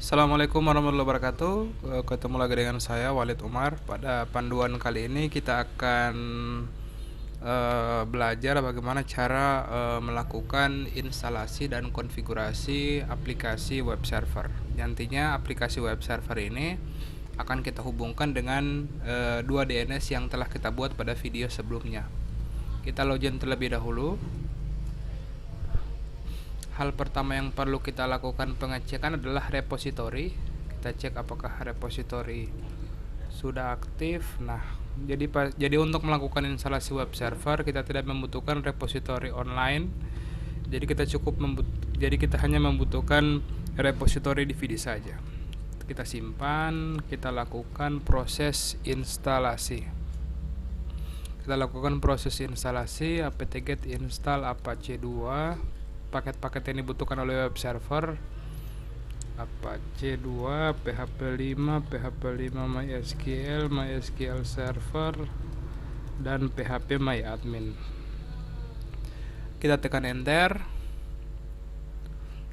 Assalamualaikum warahmatullahi wabarakatuh. Ketemu lagi dengan saya Walid Umar. Pada panduan kali ini kita akan belajar bagaimana cara melakukan instalasi dan konfigurasi aplikasi web server. Nantinya aplikasi web server ini akan kita hubungkan dengan dua DNS yang telah kita buat pada video sebelumnya. Kita login terlebih dahulu. Hal pertama yang perlu kita lakukan pengecekan adalah repository. Kita cek apakah repository sudah aktif. Nah, jadi untuk melakukan instalasi web server kita tidak membutuhkan repository online. Jadi kita hanya membutuhkan repository DVD saja. Kita simpan, kita lakukan proses instalasi. Apt-get install apache 2. Paket-paket yang dibutuhkan oleh web server apache 2, php 5, MySQL server, dan php myadmin. Kita tekan enter.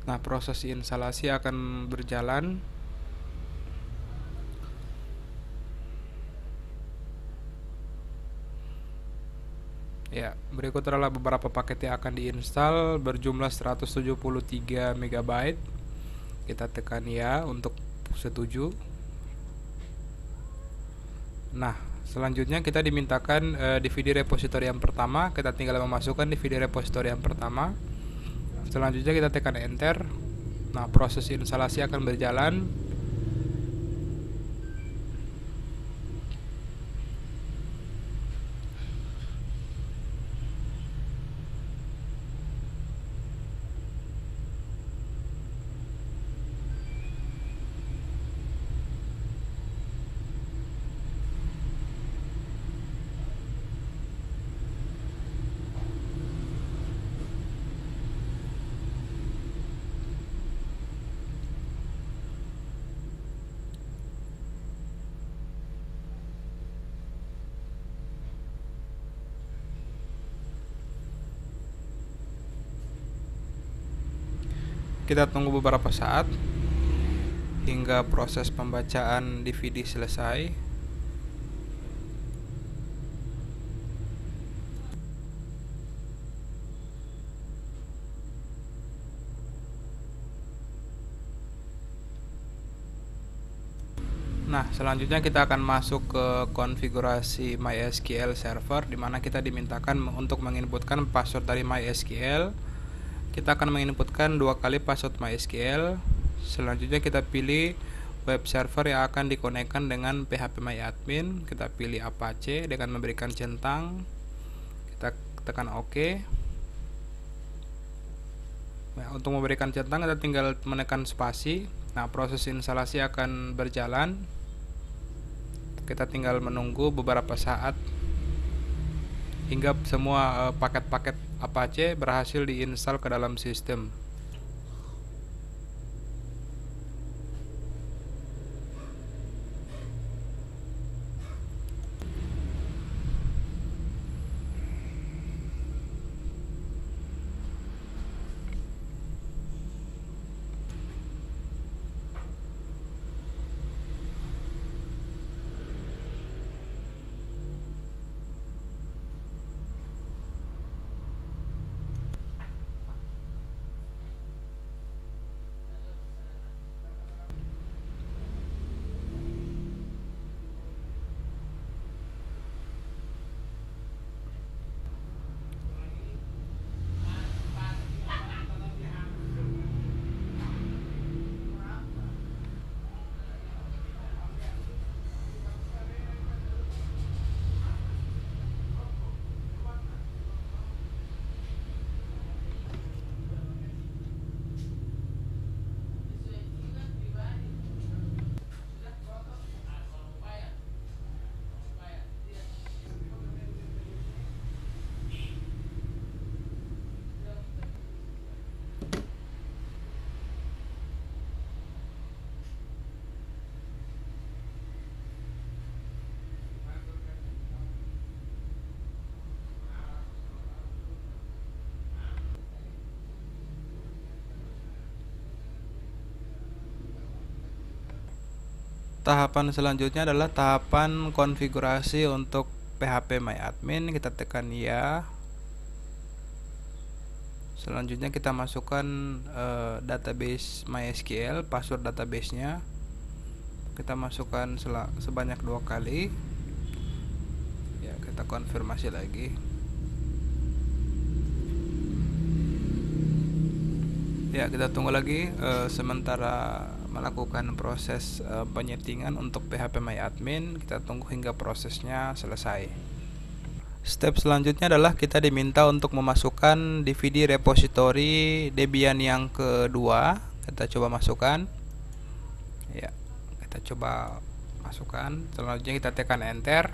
Nah, proses instalasi akan berjalan. Ya, berikut adalah beberapa paket yang akan diinstal berjumlah 173 MB. Kita tekan ya untuk setuju. Nah, selanjutnya kita dimintakan DVD repository yang pertama. Kita tinggal memasukkan DVD repository yang pertama. Selanjutnya kita tekan enter. Nah, proses instalasi akan berjalan. Kita tunggu beberapa saat hingga proses pembacaan DVD selesai. Nah, selanjutnya kita akan masuk ke konfigurasi MySQL server, di mana kita dimintakan untuk menginputkan password dari MySQL. Kita akan menginputkan 2 kali password MySQL. Selanjutnya kita pilih web server yang akan dikonekkan dengan php myadmin. Kita pilih apache dengan memberikan centang. Kita tekan OK. Nah, untuk memberikan centang kita tinggal menekan spasi. Nah, proses instalasi akan berjalan. Kita tinggal menunggu beberapa saat hingga semua paket-paket Apache berhasil diinstal ke dalam sistem. tahapan selanjutnya adalah tahapan konfigurasi untuk PHP MyAdmin. Kita tekan ya. Selanjutnya kita masukkan database MySQL, password databasenya. Kita masukkan sebanyak 2 kali. Ya, kita konfirmasi lagi. Ya, kita tunggu lagi sementara melakukan proses penyetingan untuk PHP MyAdmin. Kita tunggu hingga prosesnya selesai. Step selanjutnya adalah kita diminta untuk memasukkan DVD repository Debian yang kedua. Kita coba masukkan. Ya, kita coba masukkan. Selanjutnya kita tekan enter.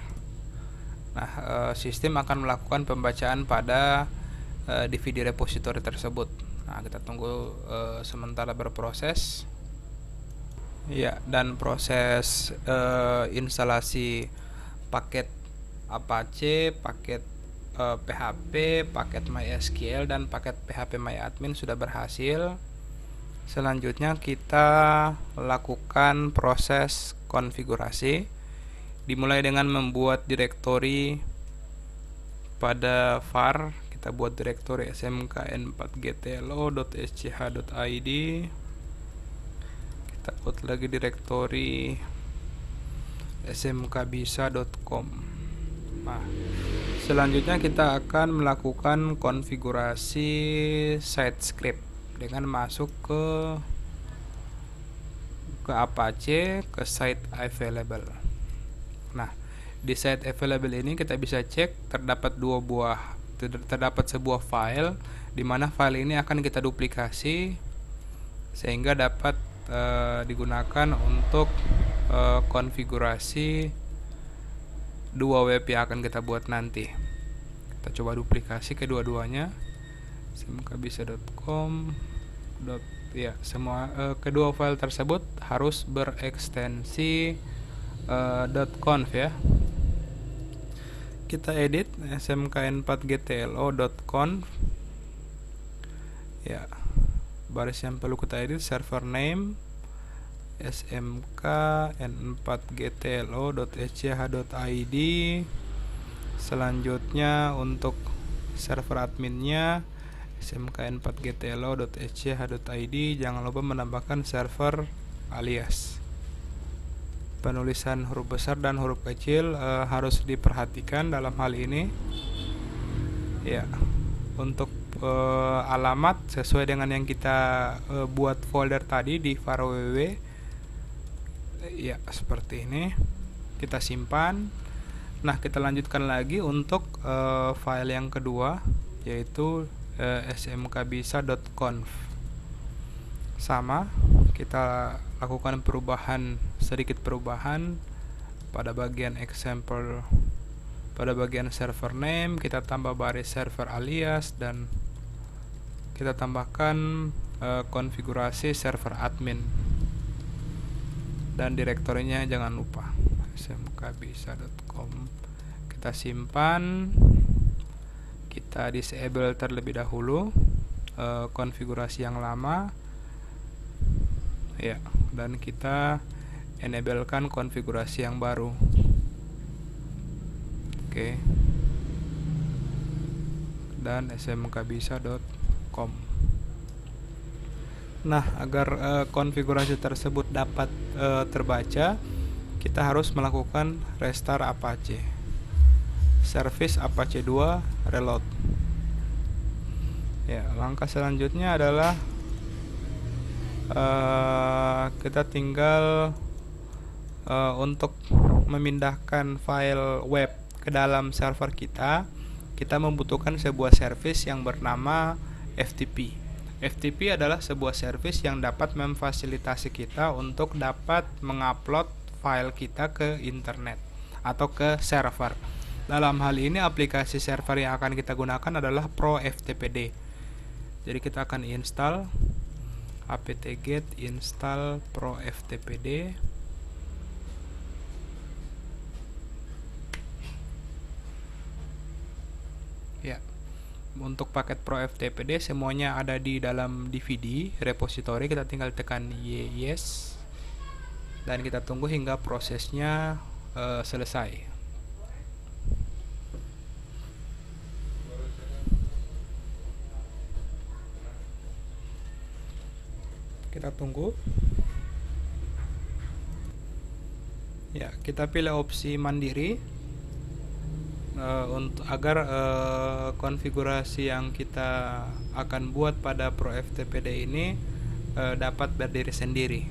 Nah, sistem akan melakukan pembacaan pada DVD repository tersebut. Nah, kita tunggu sementara berproses. Ya, dan proses instalasi paket Apache, paket PHP, paket MySQL, dan paket PHP MyAdmin sudah berhasil. Selanjutnya kita lakukan proses konfigurasi, dimulai dengan membuat direktori pada var. Kita buat direktori smkn4gtlo.sch.id. Kita buat lagi direktori smkbisa.com. Nah, selanjutnya kita akan melakukan konfigurasi site script dengan masuk ke Apache, ke site available. Nah, di site available ini kita bisa cek terdapat sebuah file, di mana file ini akan kita duplikasi sehingga dapat digunakan untuk konfigurasi 2 web yang akan kita buat nanti. Kita coba duplikasi kedua-duanya, smkbisa.com. Ya, semua kedua file tersebut harus berekstensi .conf ya. Kita edit smkn4gtlo.conf. Ya, baris yang perlu kita edit server name smkn4gtlo.sch.id. Selanjutnya untuk server adminnya smkn4gtlo.sch.id. Jangan lupa menambahkan server alias. Penulisan huruf besar dan huruf kecil harus diperhatikan dalam hal ini. Ya, untuk alamat sesuai dengan yang kita buat folder tadi di var www. Ya, seperti ini. Kita simpan. Nah, kita lanjutkan lagi untuk file yang kedua, yaitu smkbisa.conf. Sama, kita lakukan sedikit perubahan pada bagian example. Pada bagian server name kita tambah baris server alias, dan kita tambahkan konfigurasi server admin, dan direktorinya jangan lupa smkbisa.com. Kita simpan, kita disable terlebih dahulu konfigurasi yang lama ya, dan kita enablekan konfigurasi yang baru. Oke. Dan smkbisa.com. Nah, agar konfigurasi tersebut dapat terbaca, kita harus melakukan restart Apache. Service Apache 2 reload. Ya, langkah selanjutnya adalah kita tinggal untuk memindahkan file web ke dalam server kita membutuhkan sebuah service yang bernama FTP. FTP adalah sebuah service yang dapat memfasilitasi kita untuk dapat mengupload file kita ke internet atau ke server. Dalam hal ini aplikasi server yang akan kita gunakan adalah ProFTPD. Jadi kita akan install apt-get install ProFTPD. Ya. Untuk paket ProFTPD semuanya ada di dalam DVD repository. Kita tinggal tekan yes. dan kita tunggu hingga prosesnya selesai. Kita tunggu. Ya, kita pilih opsi mandiri untuk agar konfigurasi yang kita akan buat pada Pro FTPD ini dapat berdiri sendiri.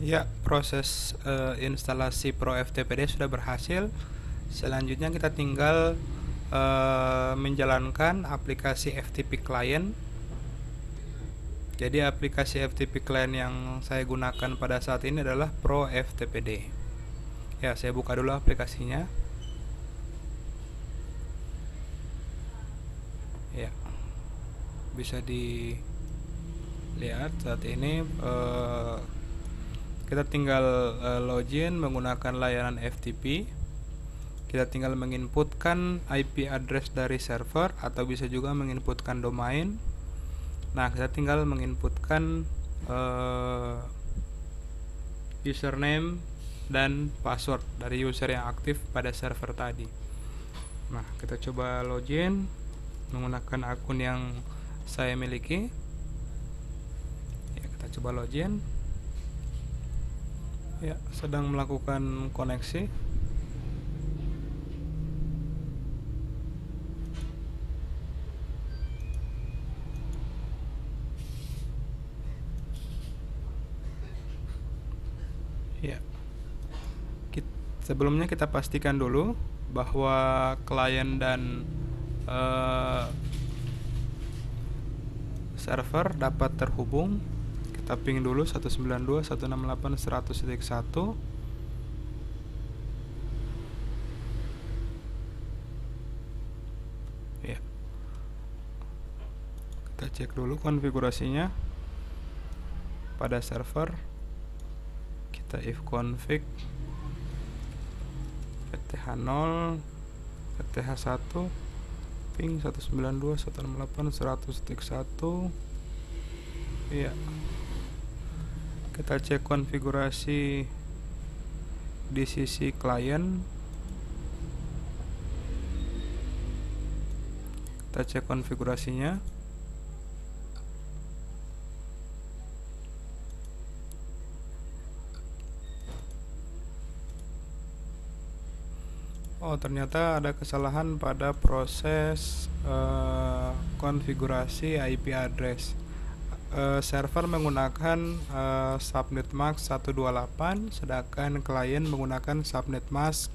Ya, proses instalasi Pro FTPD sudah berhasil. Selanjutnya kita tinggal menjalankan aplikasi FTP Client. Jadi aplikasi FTP Client yang saya gunakan pada saat ini adalah Pro FTPD. Ya, saya buka dulu aplikasinya. Ya, bisa dilihat saat ini kita tinggal login menggunakan layanan FTP. Kita tinggal menginputkan IP address dari server atau bisa juga menginputkan domain. Nah, kita tinggal menginputkan username dan password dari user yang aktif pada server tadi. Nah, kita coba login menggunakan akun yang saya miliki. Ya, kita coba login. Ya, sedang melakukan koneksi. Ya. Sebelumnya kita pastikan dulu bahwa klien dan server dapat terhubung. Kita ping dulu 192.168.100.1. Ya. Kita cek dulu konfigurasinya pada server. Kita if config pth0 pth1 ping 192.168.100.1. ya, kita cek konfigurasi di sisi klien. Kita cek konfigurasinya. Oh, ternyata ada kesalahan pada proses konfigurasi IP address. Server menggunakan subnet mask 128, sedangkan klien menggunakan subnet mask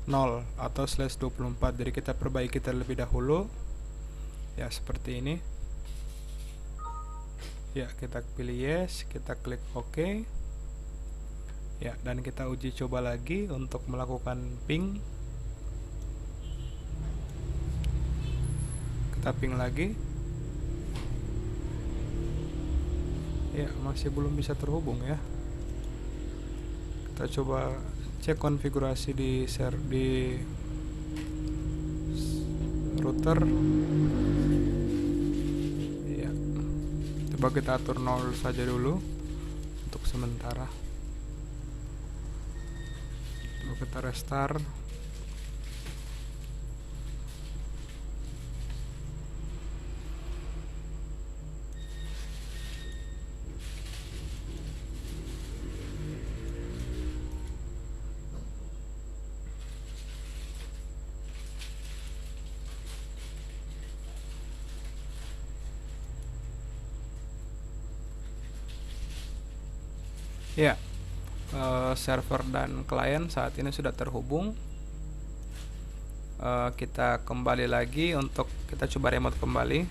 0 atau /24. Jadi kita perbaiki terlebih dahulu. Ya, seperti ini. Ya, kita pilih yes, kita klik OK. Ya, dan kita uji coba lagi untuk melakukan ping. Kita ping lagi. Ya, masih belum bisa terhubung ya. Kita coba cek konfigurasi di router. Ya. Coba kita atur 0 saja dulu untuk sementara. Coba kita restart. Ya, server dan klien saat ini sudah terhubung. Kita kembali lagi untuk kita coba remote kembali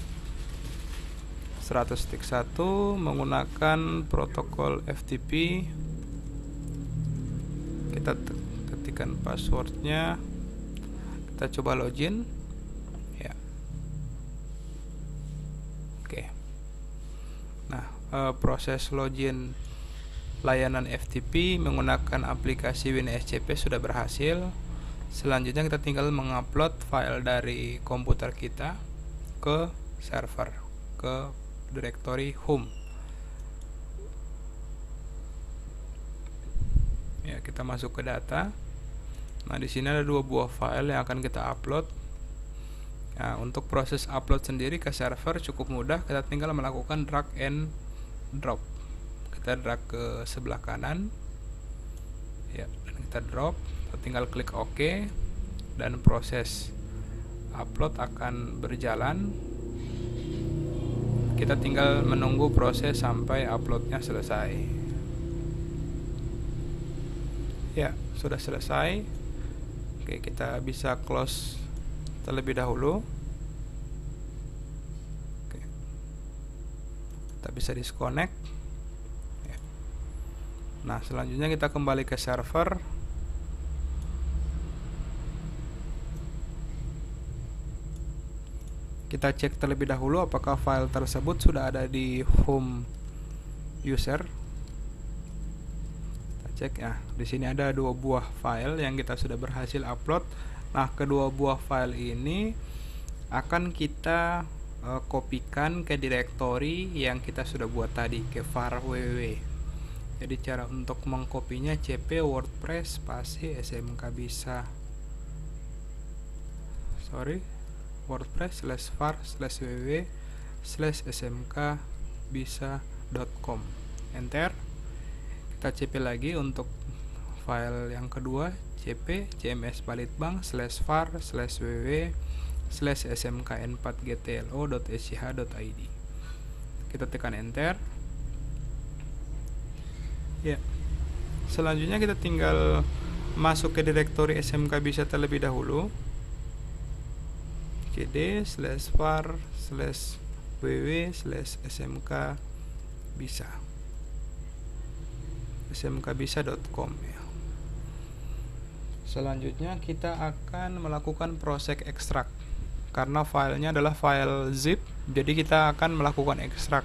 100.1 menggunakan protokol FTP. Kita ketikkan passwordnya, kita coba login ya. Oke. Nah, proses login layanan FTP menggunakan aplikasi WinSCP sudah berhasil. Selanjutnya kita tinggal mengupload file dari komputer kita ke server, ke directory home. Ya, kita masuk ke data. Nah, di sini ada 2 buah file yang akan kita upload. Nah, untuk proses upload sendiri ke server cukup mudah. Kita tinggal melakukan drag and drop. Kita drag ke sebelah kanan. Ya, dan kita drop. Kita tinggal klik OK dan proses upload akan berjalan. Kita tinggal menunggu proses sampai uploadnya selesai. Ya, sudah selesai. Oke, kita bisa close terlebih dahulu. Oke. Kita bisa disconnect. Ya. Nah, selanjutnya kita kembali ke server. Kita cek terlebih dahulu apakah file tersebut sudah ada di home user. Kita cek ya, di sini ada 2 buah file yang kita sudah berhasil upload. Nah, kedua buah file ini akan kita kopikan ke directory yang kita sudah buat tadi, ke var www. Jadi cara untuk mengkopinya cp wordpress spasi smk bisa. wordpress/var/www/smk-bisa.com. Enter. Kita cp lagi untuk file yang kedua, cp cms-balitbang/var/www/smkn4gtlo.sch.id. Kita tekan enter. Ya. Selanjutnya kita tinggal masuk ke directory smk bisa terlebih dahulu. cd/var/www/smk bisa smkbisa.com ya. Selanjutnya kita akan melakukan proses ekstrak. Karena filenya adalah file zip, jadi kita akan melakukan ekstrak.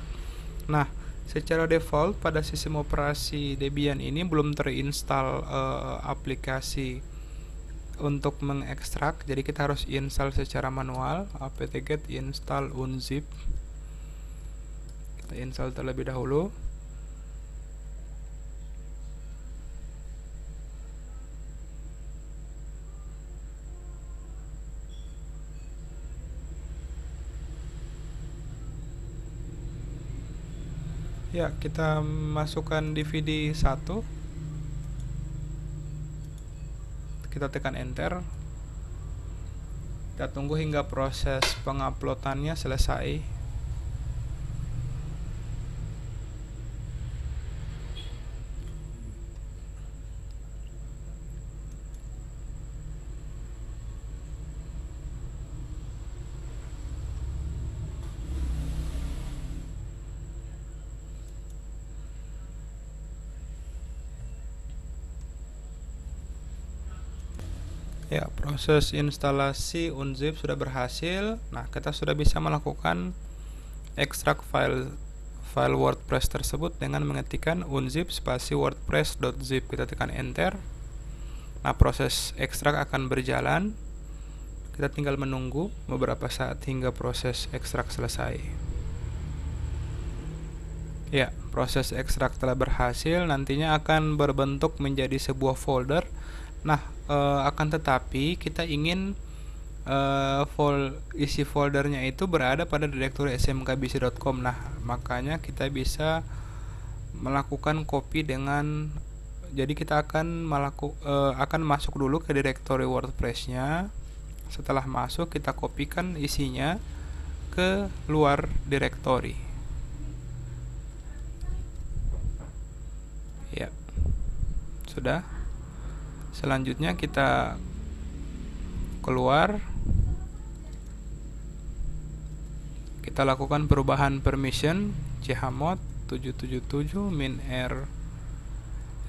Nah, secara default pada sistem operasi Debian ini belum terinstall aplikasi untuk mengekstrak, jadi kita harus install secara manual. apt-get install unzip. Kita install terlebih dahulu. Ya, kita masukkan DVD 1. Kita tekan enter. Kita tunggu hingga proses penguploadannya selesai. Ya, proses instalasi unzip sudah berhasil. Nah, kita sudah bisa melakukan ekstrak file WordPress tersebut dengan mengetikkan unzip spasi wordpress.zip. Kita tekan enter. Nah, proses ekstrak akan berjalan. Kita tinggal menunggu beberapa saat hingga proses ekstrak selesai. Ya, proses ekstrak telah berhasil. Nantinya akan berbentuk menjadi sebuah folder. Nah, akan tetapi kita ingin isi foldernya itu berada pada direktori smkbisa.com. Nah, makanya kita bisa melakukan copy dengan, jadi kita akan masuk dulu ke direktori WordPress-nya. Setelah masuk, kita kopikan isinya ke luar direktori. Ya, sudah. Selanjutnya kita keluar, kita lakukan perubahan permission chmod 777 -r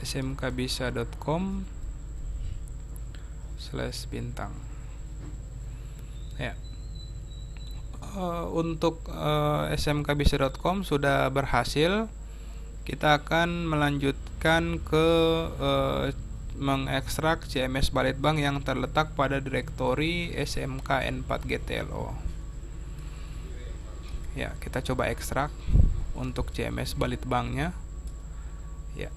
smkbisa.com/bintang. Ya. Untuk smkbisa.com sudah berhasil. Kita akan melanjutkan ke mengekstrak CMS Balitbank yang terletak pada direktori smkn4gtlo. Ya, kita coba ekstrak untuk CMS Balitbanknya. Ya,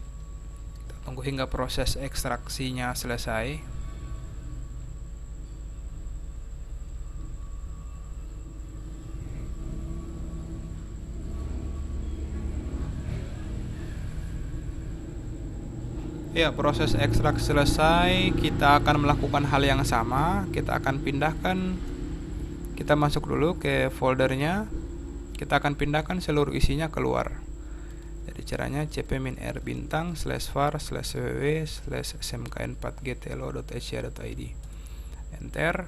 kita tunggu hingga proses ekstraksinya selesai. Ya, proses ekstrak selesai. Kita akan melakukan hal yang sama. Kita akan pindahkan, kita masuk dulu ke foldernya. Kita akan pindahkan seluruh isinya keluar. Jadi caranya cp-r bintang /www/smkn4gtlo.asia.id. Enter.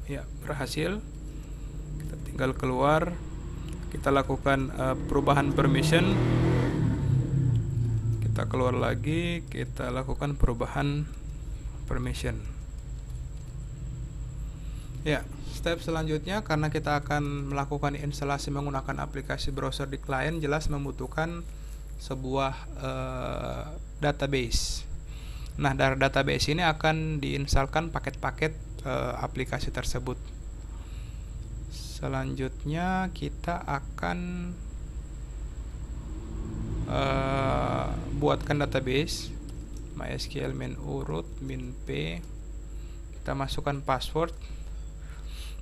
Ya, berhasil. Kita tinggal keluar. Kita lakukan perubahan permission. Kita keluar lagi, kita lakukan perubahan permission. Ya, step selanjutnya karena kita akan melakukan instalasi menggunakan aplikasi browser di klien, jelas membutuhkan sebuah database. Nah, dari database ini akan diinstalkan paket-paket aplikasi tersebut. Selanjutnya kita akan buatkan database MySQL min root min p. Kita masukkan password.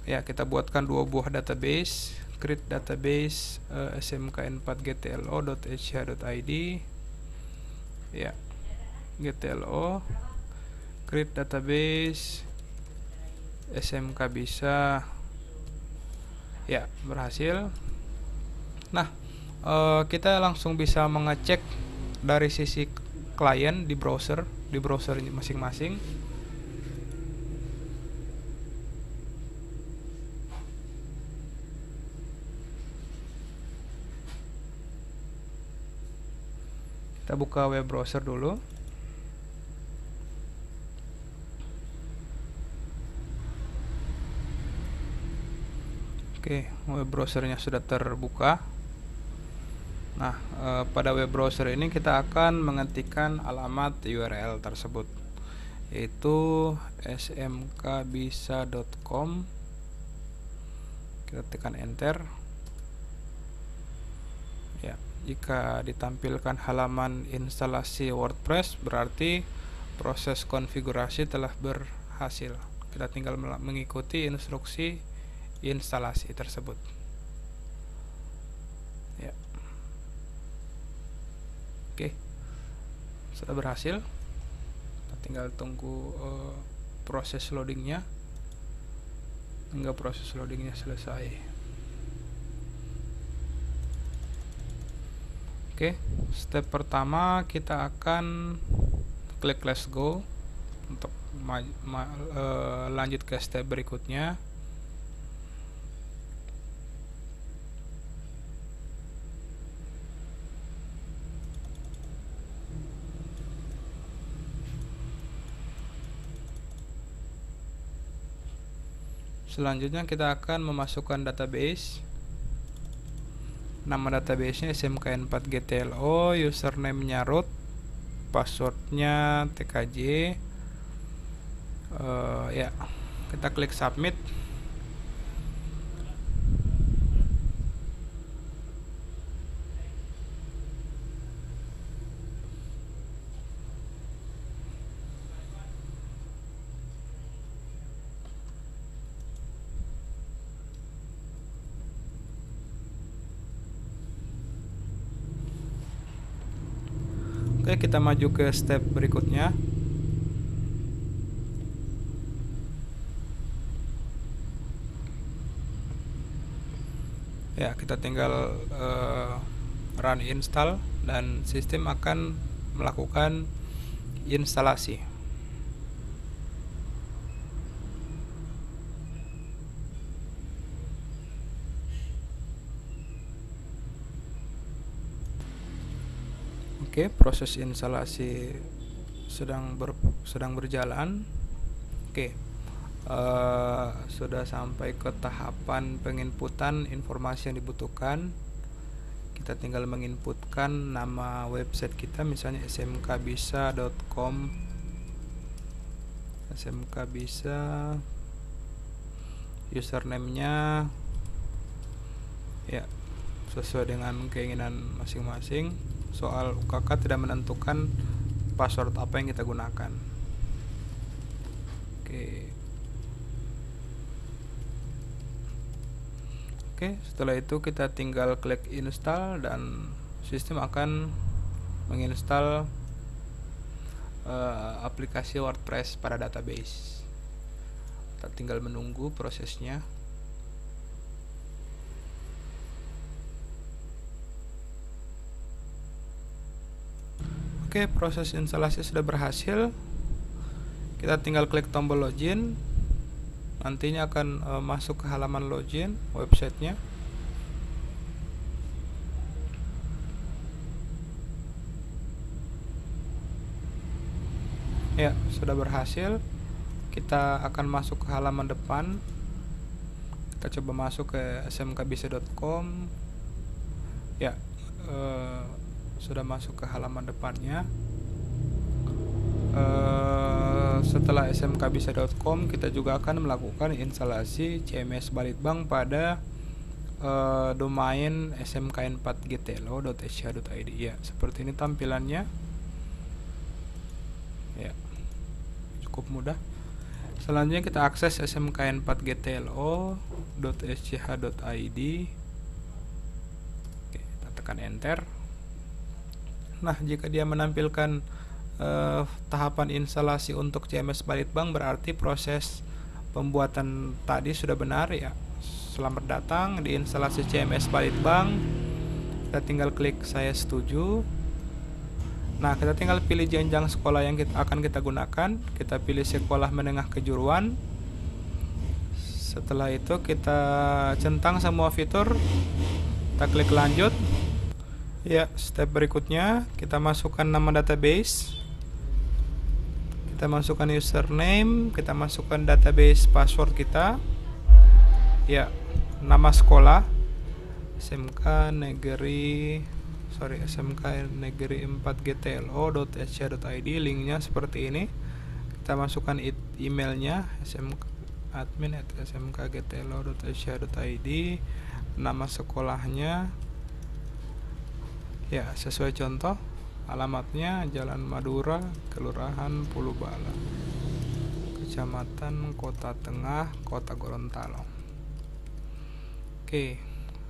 Ya, kita buatkan 2 buah database. Create database smkn4gtlo.asia.id. Ya, gtlo. Create database smkbisa. Ya, berhasil. Nah, kita langsung bisa mengecek dari sisi klien di browser masing-masing. Kita buka web browser dulu. Oke, web browsernya sudah terbuka. Nah, pada web browser ini kita akan mengetikkan alamat URL tersebut, yaitu smkbisa.com. Kita tekan enter. Ya, jika ditampilkan halaman instalasi WordPress, berarti proses konfigurasi telah berhasil. Kita tinggal mengikuti instruksi instalasi tersebut. Ya. Oke, sudah berhasil. Kita tinggal tunggu proses loadingnya hingga proses loadingnya selesai. Oke, step pertama kita akan klik let's go untuk lanjut ke step berikutnya. Selanjutnya kita akan memasukkan database. Nama databasenya smkn4gtlo, username-nya root, passwordnya tkj. Ya, kita klik submit. Oke, kita maju ke step berikutnya. Ya, kita tinggal run install dan sistem akan melakukan instalasi. Oke, proses instalasi sedang berjalan. Oke, sudah sampai ke tahapan penginputan informasi yang dibutuhkan. Kita tinggal menginputkan nama website kita, misalnya smkbisa.com, smkbisa, username-nya ya sesuai dengan keinginan masing-masing. Soal UKK tidak menentukan password apa yang kita gunakan. Oke, setelah itu kita tinggal klik install dan sistem akan menginstal aplikasi WordPress pada database. Kita tinggal menunggu prosesnya. Oke, proses instalasi sudah berhasil. Kita tinggal klik tombol login. Nantinya akan masuk ke halaman login websitenya. Ya, sudah berhasil. Kita akan masuk ke halaman depan. Kita coba masuk ke smkbisa.com. Ya, sudah masuk ke halaman depannya. Setelah smkbisa.com, kita juga akan melakukan instalasi CMS Balitbank pada domain smkn4gtlo.sh.id. Ya, seperti ini tampilannya. Ya, cukup mudah. Selanjutnya kita akses smkn4gtlo.sh.id. Oke, kita tekan enter. Nah, jika dia menampilkan tahapan instalasi untuk CMS Balitbank, berarti proses pembuatan tadi sudah benar ya. Selamat datang di instalasi CMS Balitbank. Kita tinggal klik saya setuju. Nah, kita tinggal pilih jenjang sekolah yang akan kita gunakan. Kita pilih sekolah menengah kejuruan. Setelah itu kita centang semua fitur. Kita klik lanjut. Ya, step berikutnya kita masukkan nama database. Kita masukkan username, kita masukkan database password kita. Ya, nama sekolah SMK Negeri 4gtlo.sh.id. linknya seperti ini. Kita masukkan emailnya admin@smkgtlo.sh.id. nama sekolahnya ya sesuai contoh. Alamatnya Jalan Madura, Kelurahan Pulubala, Kecamatan Kota Tengah, Kota Gorontalo. Oke,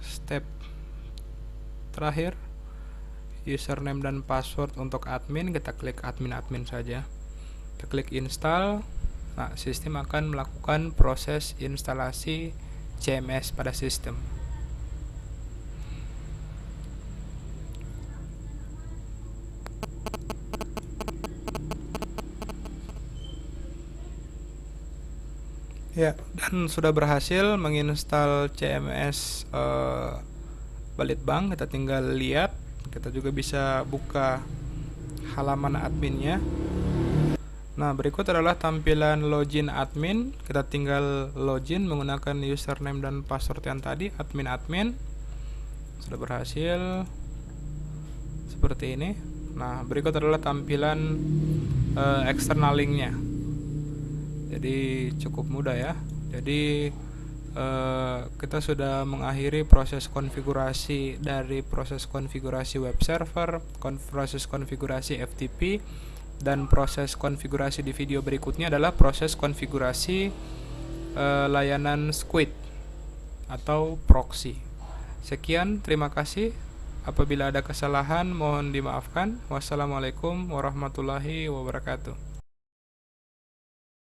step terakhir, username dan password untuk admin. Kita klik admin saja. Kita klik install. Nah, sistem akan melakukan proses instalasi CMS pada sistem. Ya, dan sudah berhasil menginstal CMS Balitbank. Kita tinggal lihat. Kita juga bisa buka halaman adminnya. Nah, berikut adalah tampilan login admin. Kita tinggal login menggunakan username dan password yang tadi, admin. Sudah berhasil seperti ini. Nah, berikut adalah tampilan external linknya. Jadi cukup mudah ya. Jadi kita sudah mengakhiri proses konfigurasi dari proses konfigurasi web server, proses konfigurasi FTP, dan proses konfigurasi di video berikutnya adalah proses konfigurasi layanan Squid atau proxy. Sekian, terima kasih. Apabila ada kesalahan mohon dimaafkan. Wassalamualaikum warahmatullahi wabarakatuh.